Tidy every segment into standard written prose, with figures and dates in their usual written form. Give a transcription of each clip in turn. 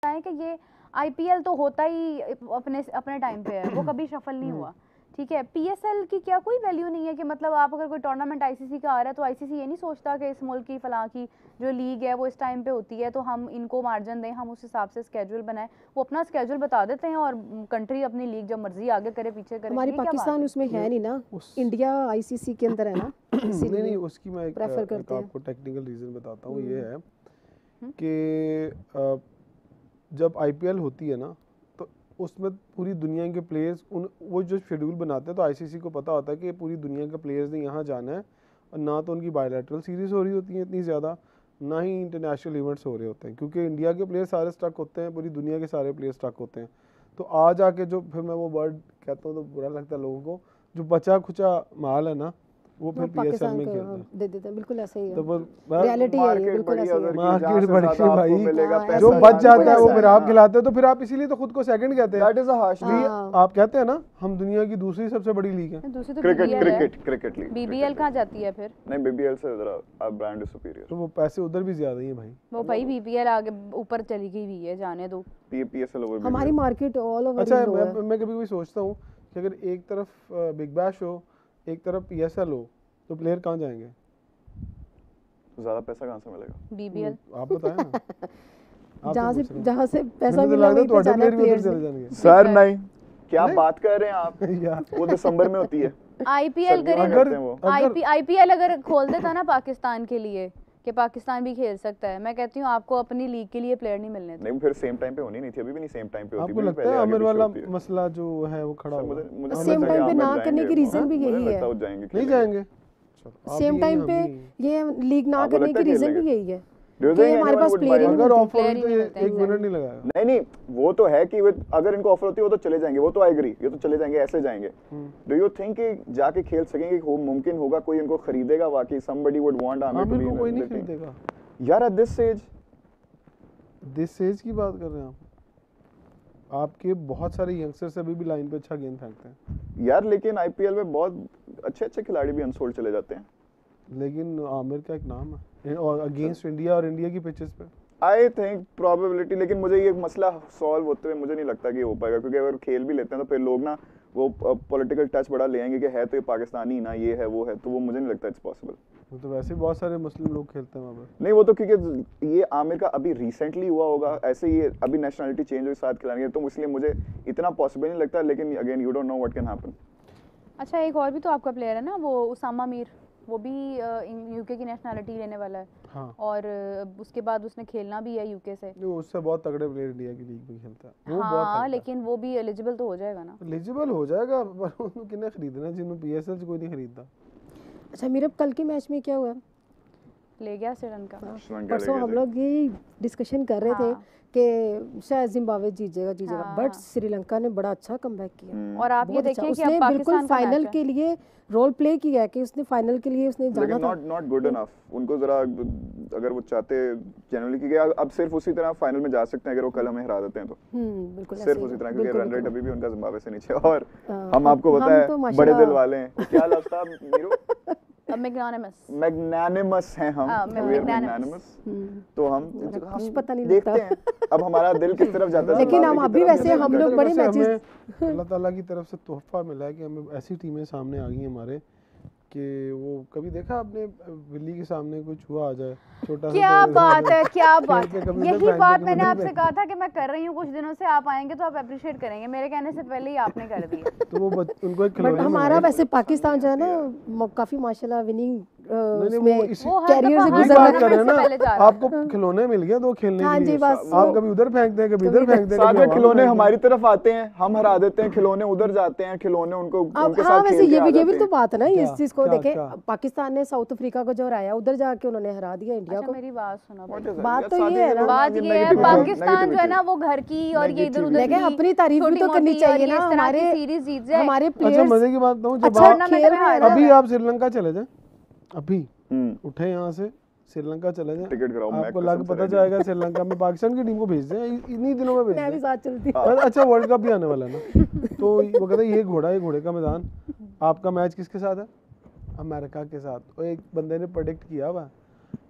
है कि ये आईपीएल तो होता ही अपने टाइम पे है, वो कभी शफल नहीं हुआ, ठीक है। पीएसएल की क्या कोई वैल्यू नहीं है कि मतलब आप अगर कोई टूर्नामेंट आईसीसी का आ रहा है तो आईसीसी ये नहीं सोचता कि इस मुल्क की फलां की जो लीग है वो इस टाइम पे होती है तो हम इनको मार्जिन दें, हम उस हिसाब से स्केड्यूल बनाएं। वो अपना स्केड्यूल बता देते हैं और कंट्री अपनी लीग जब मर्जी आगे करे पीछे करे। हमारी पाकिस्तान उसमें है नहीं ना, इंडिया आईसीसी के अंदर है ना, नहीं उसकी मैं प्रेफर करते हैं। आपको टेक्निकल रीजन बताता हूँ। ये है कि जब आईपीएल होती है ना तो उसमें पूरी दुनिया के प्लेयर्स वो जो शेड्यूल बनाते हैं तो आईसीसी को पता होता है कि पूरी दुनिया के प्लेयर्स ने यहाँ जाना है, और ना तो उनकी बायलैटरल सीरीज हो रही होती है इतनी ज़्यादा, ना ही इंटरनेशनल इवेंट्स हो रहे होते हैं, क्योंकि इंडिया के प्लेयर सारे स्टक होते हैं, पूरी दुनिया के सारे प्लेयर स्टक होते हैं। तो आज आके जो फिर मैं वो वर्ड कहता हूँ तो बुरा लगता है लोगों को, जो बचा खुचा माल है ना वो फिर पीएसएल में खेलता है, दे देते हैं। बिल्कुल ऐसे ही है, तो रियलिटी है ये, बिल्कुल ऐसे ही है। मार्केट बड़ी भाई, जो बच जाता है वो फिर आप खिलाते हो, तो फिर आप इसीलिए तो खुद को सेकंड कहते हैं। That is a harsh. आप कहते हैं ना हम दुनिया की दूसरी सबसे बड़ी लीग है। बीबीएल कहाँ जाती है फिर? नहीं, बीबीएल से जरा ब्रांड इज सुपीरियर, तो वो पैसे उधर भी ज्यादा ही है भाई। वो भाई बीबीएल आगे ऊपर चली गई हुई है, जाने दो। पीएसएल ओवर हमारी मार्केट ऑल ओवर। अच्छा मैं कभी सोचता हूँ कि अगर एक तरफ बिग बैश हो, एक तरफ पीएसएल हो, तो प्लेयर कहाँ जाएंगे? ज्यादा पैसा कहाँ से मिलेगा? बीबीएल आप बताएं ना। जहाँ से पैसा मिला वहीं पे जाना है प्लेयर्स चले जाएंगे। सर नहीं, क्या बात कर रहे हैं आप? वो दिसंबर में होती है आईपीएल। आईपीएल अगर खोल देता ना पाकिस्तान के लिए कि पाकिस्तान भी खेल सकता है, मैं कहती हूँ आपको अपनी लीग के लिए प्लेयर नहीं मिलने थे। नहीं फिर सेम टाइम पे होनी नहीं थी, अभी भी नहीं सेम टाइम पे होती। आपको लगता है आमिर वाला मसला जो है वो खड़ा होगा? सेम टाइम पे ना करने की रीजन भी यही है। नहीं जाएंगे सेम टाइम पे ये लीग ना करने की रीजन भी यही है कि हमारे पास प्लेयर ही अगर ऑफर player ही तो नहीं मिलते, एक मिनट नहीं लगाएगा। नहीं वो तो है कि अगर इनको ऑफर होती है वो तो चले जाएंगे, वो तो आई एग्री, ये तो चले जाएंगे, ऐसे जाएंगे। डू यू थिंक कि जाके खेल सकेंगे? वो मुमकिन होगा? कोई इनको खरीदेगा वाकई? somebody would want Aamir to be in कोई नहीं खरीदेगा यार एट दिस एज की बात कर रहे हैं आप? आपके बहुत सारे यंगस्टर्स अभी भी लाइन पे अच्छा गेंद फेंकते हैं यार, लेकिन आईपीएल में बहुत अच्छे खिलाड़ी भी अनसोल्ड चले जाते हैं। लेकिन आमिर का एक नाम है और अगेंस्ट इंडिया और इंडिया की पिचेस पे आई थिंक प्रोबेबिलिटी, लेकिन मुझे ये मसला सॉल्व होते हुए मुझे नहीं लगता कि हो पाएगा, क्योंकि अगर खेल भी लेते हैं तो फिर लोग ना वो पॉलिटिकल टच बड़ा ले आएंगे कि है तो ये पाकिस्तानी ना, ये है वो है, तो वो मुझे नहीं लगता इट्स पॉसिबल। वो तो वैसे बहुत सारे मुस्लिम लोग खेलते हैं वहाँ पर। नहीं वो तो क्योंकि ये आमिर का अभी रिसेंटली हुआ होगा, ऐसे ही अभी नेशनलिटी चेंज हुई साथ खिलाने, तो इसलिए मुझे इतना पॉसिबल नहीं लगता, लेकिन again you don't know what can happen. अच्छा एक और भी तो आपका प्लेयर है ना वो उसामा मीर, वो भी यूके की नेशनलिटी लेने वाला है। हाँ। और उसके बाद उसने खेलना भी है यूके से। वो उससे बहुत तगड़े प्लेयर इंडिया की लीग में खेलता है वो। हाँ लेकिन वो भी एलिजिबल तो हो जाएगा ना? एलिजिबल हो जाएगा पर उनको किसने खरीदना, जिन्होंने पीएसएल से कोई नहीं खरीदता। अच्छा मेरे कल के मैच में क्या हुआ? ले गया श्रीलंका। परसों हम लोग ये डिस्कशन कर रहे थे कि शायद जिम्बाब्वे जीतेगा, बट श्रीलंका ने बड़ा अच्छा कमबैक किया। और आप ये देखें कि अब बिल्कुल फाइनल के लिए रोल प्ले किया है कि उसने फाइनल के लिए उसने जाना था। Not good enough. उनको जरा अगर वो चाहते जनरली कि अब सिर्फ उसी तरह फाइनल में जा सकते हैं अगर वो कल हमें हरा देते हैं तो। बिल्कुल सिर्फ उसी तरह, क्योंकि रन रेट अभी भी उनका जिम्बाब्वे से नीचे, और हम आपको पता है बड़े दिल वाले हैं। क्या लगता है मीरू? मैग्नानिमस हैं हम, मैग्नानिमस। तो हम कुछ पता नहीं देखते हैं अब हमारा दिल किस तरफ जाता है। लेकिन हम अभी वैसे हम लोग बड़े मैचेस, अल्लाह ताला की तरफ से तोहफा मिला है कि हमें ऐसी टीमें सामने आ गई हमारे कि वो कभी देखा आपने बिल्ली के सामने कोई चूहा आ जाए छोटा सा? क्या बात है, क्या बात है। यही बात मैंने आपसे कहा था कि मैं कर रही हूँ कुछ दिनों से, आप आएंगे तो आप अप्रिशिएट करेंगे। मेरे कहने से पहले ही आपने कर दिया। तो वो उनको एक खिलौना हमारा वैसे पाकिस्तान जो है ना काफी माशाल्लाह विनिंग उसमें कैरियर से गुजरना। आपको खिलौने मिल गए तो खेलने के लिए आप कभी उधर फेंकते हैं कभी इधर फेंकते हैं। सारे खिलौने हमारी तरफ आते हैं, हम हरा देते हैं, खिलौने उधर जाते हैं, खिलौने उनको उनके साथ वैसे ये भी तो बात है ना इस चीज को देखे। पाकिस्तान ने साउथ अफ्रीका को जो हराया उधर जाके उन्होंने हरा दिया इंडिया को। मेरी बात सुनो, बात तो ये है ना, बात ये है पाकिस्तान जो है ना वो घर की और ये इधर उधर की अपनी तारीफ भी तो करनी चाहिए ना। हमारे सीरीज जीत जाए, हमारे प्लेयर्स। अच्छा मजे की बात बताऊं, जब आप अभी आप श्रीलंका चले जाएं, अभी उठे यहाँ से श्रीलंका चले जाएं, टिकट कराओ, आपको लग पता जाएगा श्रीलंका में पाकिस्तान की टीम को भेज दें इन्हीं दिनों में भेज दें। मैं भी साथ चलती हूं। अच्छा वर्ल्ड कप भी आने वाला है ना, तो वो कहते हैं ये घोड़ा, ये घोड़े का मैदान। आपका मैच किसके साथ है? अमेरिका के साथ। और एक बंदे ने प्रेडिक्ट किया हुआ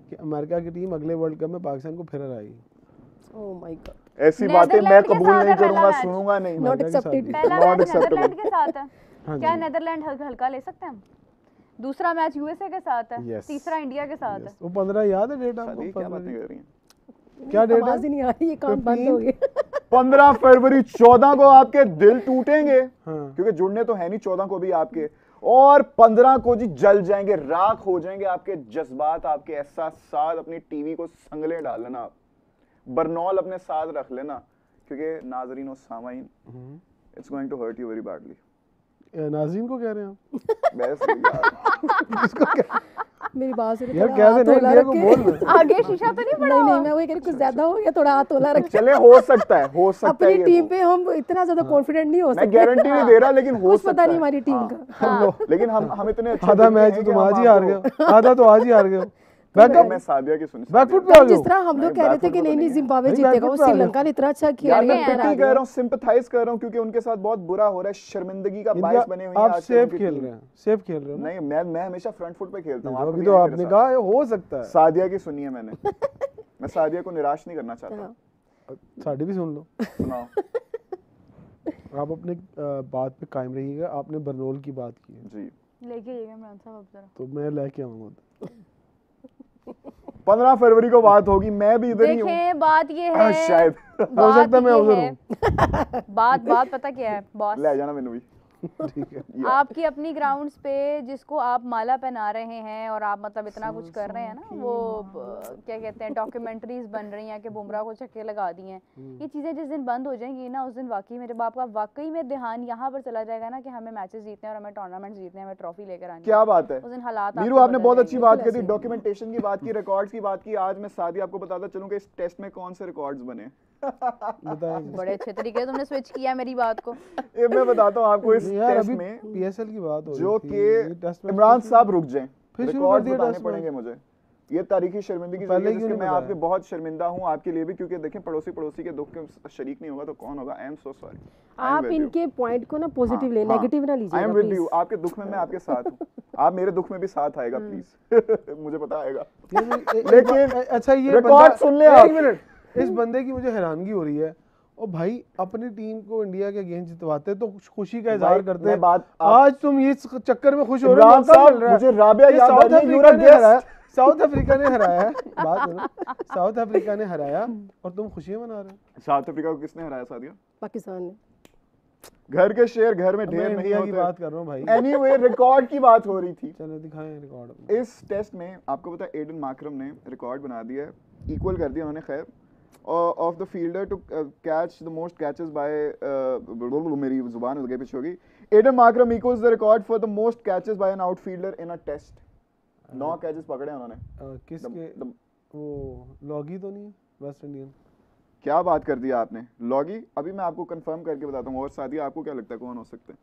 कि अमेरिका की टीम अगले वर्ल्ड कप में पाकिस्तान को फिर हराएगी। Oh my God. ऐसी बातें मैं नेदरलैंड के कबूल साथ नहीं है पहला करूंगा, मैच। सुनूंगा नहीं। नॉट के साथ एक्सेप्टेड। भी। पहला Not मैच acceptable. नेदरलैंड के साथ है, हाँ क्या जी। नेदरलैंड हल्का ले सकते हैं हम? दूसरा मैच यूएसए के साथ है, Yes. तीसरा इंडिया के साथ है। Yes. वो 15 याद है डेट आपको? शादी क्या बातें 15 कर रही हैं? क्या डेट आवाज ही है? नहीं आ रही, ये काम बंद हो गया। 15 फरवरी 14 को आपके दिल टूटेंगे, हाँ। क्योंकि जुड़ने तो है नहीं 14 को भी आपके, और 15 को जी जल जाएंगे, राख हो जाएंगे आपके जज्बात, आपके एहसास। अपनी टीवी को संगले डाल लेना, आप बरनौल अपने साथ रख लेना, क्योंकि नाजरीन और Samain, it's going to hurt you very badly. Nazreen को कह रहे हैं आप? बस मेरी बात से यार कह दे ना, इंडिया को बोल दे। आगे शीशा तो नहीं पड़ा नहीं नहीं, हुआ? मैं वही कह रही, कुछ ज्यादा हो गया, थोड़ा हाथ होला रख। चले, हो सकता है अपनी ये टीम तो। पे हम इतना ज्यादा कॉन्फिडेंट नहीं हो मैं सकते। गारंटी नहीं दे रहा, लेकिन हो कुछ सकता पता नहीं है। हमारी टीम हाँ। का। लेकिन हम इतने अच्छे आधा दिल के मैच हैं तो कि तुम हम आज ही हार आपको- गए हो, आधा तो आज ही हार गए हो। बैकअप मैं सादिया की सुनी। बैकफुट पे आ जिस जाओ। तरह हम लोग कह रहे थे कि नहीं नहीं जिम्बाब्वे नहीं, जीतेगा, वो बैकफुट पे आ श्रीलंका ने इतना अच्छा किया। यार मैं खेल पिटी कर रहा हूँ, सिंपैथाइज कर रहा हूँ, क्योंकि उनके साथ बहुत बुरा हो रहा है, शर्मिंदगी का इनका बायस बने हुए हैं आप आजकल सेफ उनकी खेल टीम। रहे हैं, सेफ खेल रहे हो ना? नहीं, मैं हमेशा फ्रंट फुट पे खेलता हूँ। अभी तो आपने कहा हो सकता है। सादिया की सुनी है मैंने। मैं सादिया को निराश नहीं करना चाहता। साड़ी भी सुन लो। सुनाओ। आप अपने बात पे कायम रहिएगा। आपने बरनौल की बात की है, जी, लेके आइएगा इमरान साहब अब जरा। तो मैं लेके आऊंगा। 15 फरवरी को बात होगी, मैं भी इधर ही हूँ। देखें बात ये हाँ, है, शायद। हो सकता है मैं ये उधर है, बात पता क्या है बॉस? ले जाना मैंने भी। ठीक है। आपकी अपनी ग्राउंड्स पे जिसको आप माला पहना रहे हैं और आप मतलब इतना कुछ कर रहे हैं ना, वो क्या कहते हैं, डॉक्यूमेंट्रीज बन रही हैं कि बुमराह को छक्के लगा दिए हैं, ये चीज़ें जिस दिन बंद हो जाएंगी ना, उस दिन वाकई मेरे बाप का वाकई में ध्यान यहाँ पर चला जाएगा ना कि हमें मैचेस जीतने हैं और हमें टूर्नामेंट जीतने हैं, हमें ट्रॉफी लेकर आनी है। क्या बात है उस दिन हालात वीरू, आपके आपने बदल बहुत जाएंगे। अच्छी बात की थी, डॉक्यूमेंटेशन की बात की, रिकॉर्ड्स की बात की। आज मैं सादी आपको बताता चलूं कि इस टेस्ट में कौन से रिकॉर्ड्स बने। बताएं। बड़े अच्छे तरीके से तुमने स्विच किया मेरी बात को। ये मैं बताता हूँ आपको इस यार टेस्ट अभी में, पीएसएल की बात हो रही जो थी, ये टेस्ट कि मैच इमरान फिर साहब रुक जाएं, फिर शुरू कर रिकॉर्ड्स दिया बताने टेस्ट पड़ेंगे मुझे। ये तारीखी शर्मिंदगी पहले है, क्यों जिसके नहीं मैं बताया? आपके बहुत शर्मिंदा हूँ, आपके लिए भी, क्योंकि देखें पड़ोसी के दुख के शरीक नहीं होगा तो कौन होगा। I am so sorry. आप इनके पॉइंट को ना पॉजिटिव ले, नेगेटिव ना आई लीजिएगा एम विद प्लीज। यू, आपके दुख में मैं आपके साथ हूँ, आप मेरे दुख में भी साथ आएगा प्लीज। मुझे पता आएगा। लेकिन अच्छा ये रिकॉर्ड सुन ले आप। एक मिनट, इस बंदे की मुझे हैरानगी हो रही है। और भाई अपनी टीम को इंडिया के अगेंस्ट जितवाते तो खुशी का इजहार भाई, करते मैं हैं। बात आज तुम ये चक्कर में खुश हो रहे हो, इमरान मौका साहब, मिल रहा है। मुझे राबिया ये याद आ साउथ रही है, अफ्रीका you're a ने हराया, guest। साउथ अफ्रीका ने हराया है, बात सुनो, साउथ अफ्रीका ने हराया और तुम खुशियां मना रहे हो। साउथ अफ्रीका को किसने हराया सादिया? पाकिस्तान ने। घर के शेर घर में मैं ढेर नहीं इंडिया की होते। बात कर रहा हूँ भाई। एनीवे, रिकॉर्ड की बात हो रही थी। चलो दिखाएं रिकॉर्ड। इस टेस्ट में आपको पता है एडन मार्करम ने रिकॉर्ड बना दिया है, इक्वल कर दिया उन्होंने, खैर, of the fielder to catch the most catches by, मेरी जुबान उधर पीछे होगी। Aiden Markram equals the record for the most catches by an outfielder in a test. 9 catches पकड़े हैं उन्होंने। किसके? वो लॉगी तो नहीं है वेस्ट इंडियन? क्या बात कर दिया आपने, लॉगी? अभी मैं आपको कंफर्म करके बताता हूँ। और सादिया, आपको क्या लगता है कौन हो सकते हैं?